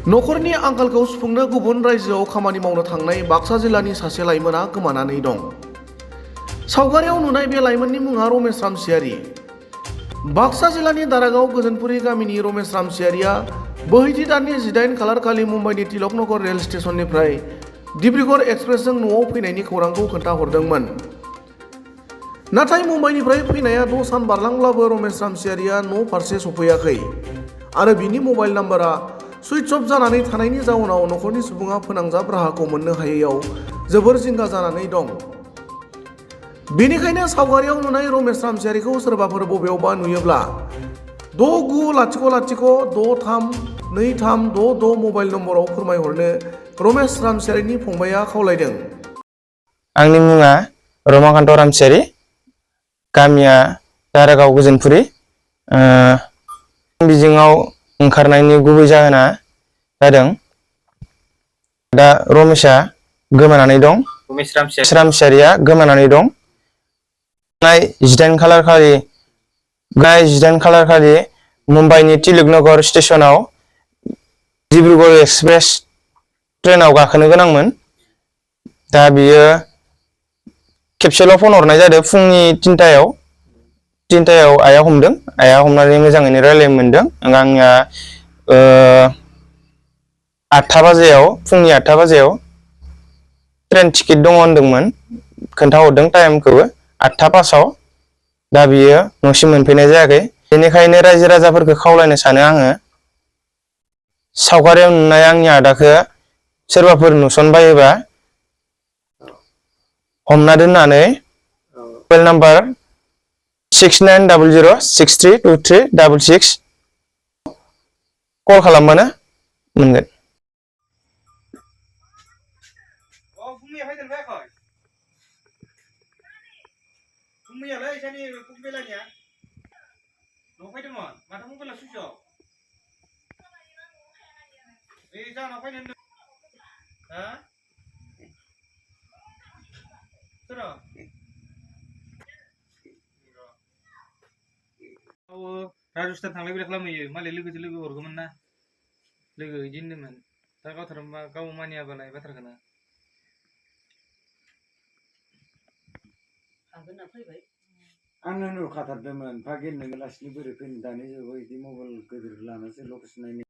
नखरनि आंखालखौ सुफुंनो गुबुन रायजोआव खामानि मावनो थांनाय बाक्सा जिल्लानि सासे लाइमोना गोमानानै दं। सावगारियाव नुनाय बे लाइमोननि मुङा रमेश रामसियारि। बाक्सा जिल्लानि दारागाव गोजोनपुरी गामिनि रमेश रामसियारिया बोहैथि दाननि 18 खालार खालि मुम्बाइनि तिलक नगर रेल स्टेशननिफ्राय डिब्रुगड़ एक्सप्रेसजों न'आव फैनायनि खौरांखौ खोन्थाहरदोंमोन। नाथाय मुम्बाइनिफ्राय फैनाया 6 सान बारलांब्लाबो रमेश रामसियारिया न' फारसे सफैयाखै आरो बिनि मबाइल नाम्बारा सुइच अफ जानानै थानायनि जाउनाव नखरनि सुबुङा फोनांजाब राहाखौ मोननो हायैयाव जोबोर जिंगा जानानै दं। बेनिखायनो सावगारियाव नुनाय रमेश रामसियारिखौ सोरबाफोर बबेयावबा नुयोब्ला 6900632366 मबाइल नम्बराव फोरमायहरनो रमेश रामसियारिनि फंबायआ खावलायदों। आंनि मुङा रमाकान्त रामसियारि, गामिया दारागाव गोजोनपुरी। बिजोङाव ओंखारनायनि गुबै जाहोना जादों दा रमेशआ गोमानानै दं। रमेश रामसियारिया गोमानानै दं। 18 खालार खालि मुम्बाइनि तिलक नगर स्टेशनाव डिब्रुगड़ एक्सप्रेस ट्रेनाव गाखोनो गोनांमोन। दा बियो खेबसेल' फन हरनाय जादों फुंनि 3टायाव आइया हमदों। आइया हमनानै मोजाङैनो रायलायनो मोनदों। आंनिया 8 बाजियाव ट्रेन टिकेट दङ होनदोंमोन, खोन्थाहरदों टाइमखौबो 8:05। दा बियो न'सिम मोनफैनाय जायाखै। बेनिखायनो रायजो राजाफोरखौ खावलायनो सानो आङो, सावगारियाव नुनाय आंनि आदाखौ सोरबाफोर नुसनबायोबा हमना दोननानै मबाइल नाम्बार 6900632366 कल खालामबानो मोनगोन। राजस्थान थांलाय फैलाय खालामहैयो, मालाय लोगोजों लोगो हरगौमोन ना, लोगो बिदि होनदोंमोन। दा गावथारबा गाव मानियाबालाय बाथ्राखौनो आंनो नुखाथारदोंमोन, भागिननो लासैनो बोरै फैनो दानि जुगाव बिदि मबाइल गिदिर लानासो लकेसन नायनो